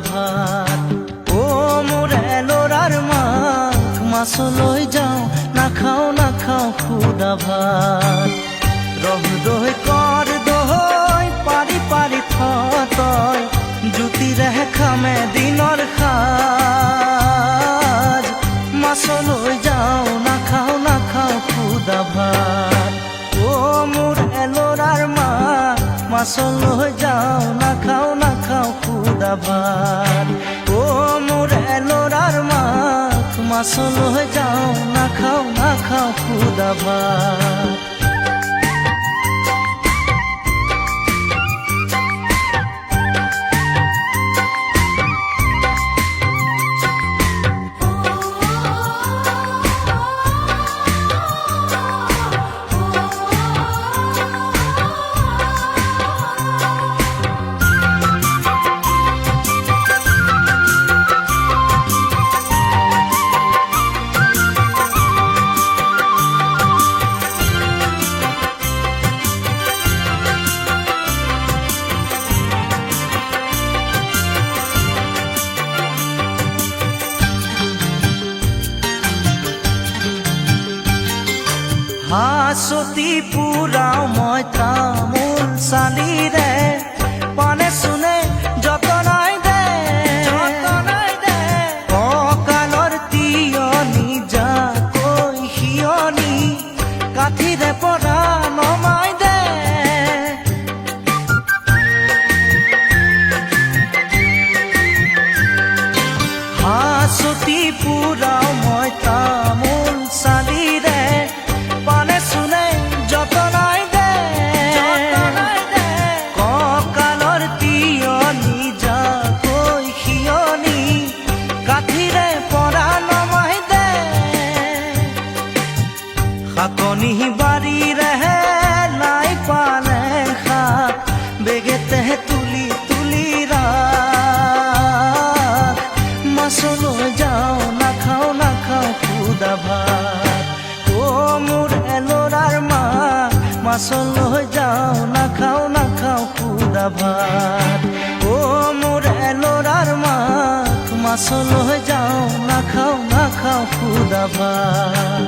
ভাত ও মোৰ এলৰাৰ মাক মাছলৈ যাওঁ নাখাওঁ খুদা ভাত ৰহ দৈ কৰ দৈ পাৰি পাৰি তই জুতিৰে খামে দিনৰ সাজ মাছলৈ যাওঁ নাখাওঁ খুদা ভাত ও মোৰ এলৰাৰ মাক মাছলৈ যাওঁ নাখাওঁ খুদা ভাত ও মোৰ এলৰাৰ মাক মাছলৈ যাওঁ নাখাওঁ খুদা ভাত হাঁচতি পুৰাও মই তামোল চালিৰে পানে চুনে যতনাই দে কঁকালৰ তিয়নি যাকৈ সিয়নি কাঠিৰে পৰা নমাই দে হাঁচতি পুৰাও মই তামোল চালিৰে পানে চুনে যতনাই দে কঁকালৰ তিয়নি যাকৈ সিয়নি কাঠিৰে পৰা নমাই দে শাকনি বাৰীৰে লাই পালেং শাক বেগেতে তুলি ৰাখ মাছলৈ যাওঁ নাখাওঁ খুদা ভাত ও মোৰ এলৰাৰ মাক মাছলৈ যাওঁ নাখাওঁ খুদা ভাত ও মোৰ এলৰাৰ মাক মাছলৈ যাওঁ নাখাওঁ খুদা ভাত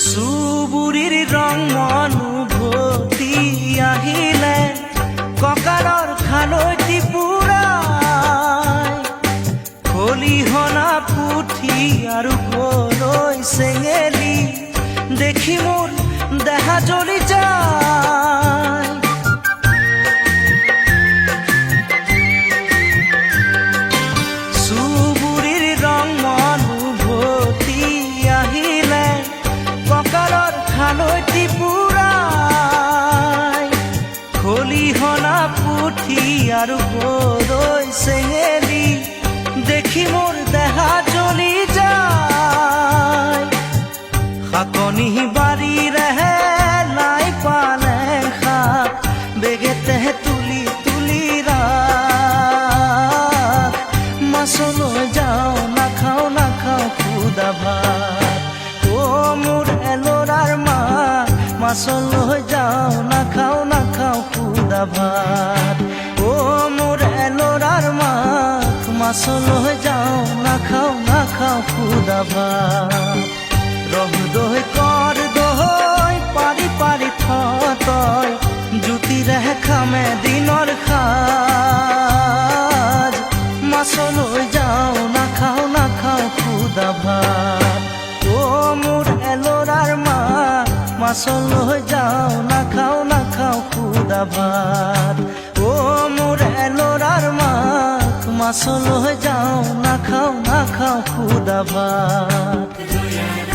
চুবুৰীৰ ৰং অনুভূতি আহিলে কঁকালৰ খালৈটি পুৰাই খলিহনা পুঠি আৰু গৰৈ চেঙেলী দেখি মোৰ দেহা জ্বলি যায় চুবুৰীৰ ৰং অনুভূতি আহিলে কঁকালৰ খালৈটি পুৰাই খলিহনা পুঠি আৰু গৰৈ চেঙেলী দেখি মোৰ দেহা জ্বলি যায় শাকনি বাৰীৰে লাই পালেং শাক বেগেতে তুলি ৰাখ মাছলৈ যাওঁ নাখাওঁ খুদা ভাত ও মোৰ এলৰাৰ মাক মাছলৈ যাওঁ নাখাওঁ খুদা ভাত ও মোৰ এলৰাৰ মাক মাছলৈ যাওঁ নাখাওঁ খুদা ভাত ৰহ দৈ কৰ দৈ পাৰি পাৰি তই জুতিৰে খামে দিনৰ সাজ মাছলৈ যাওঁ নাখাওঁ খুদা ভাত ও মোৰ এলৰাৰ মাক মাছলৈ যাওঁ নাখাওঁ খুদা ভাত ও মোৰ এলৰাৰ মাক মাছ লৈ যাওঁ নাখাওঁ নাখাওঁ খুদা ভাত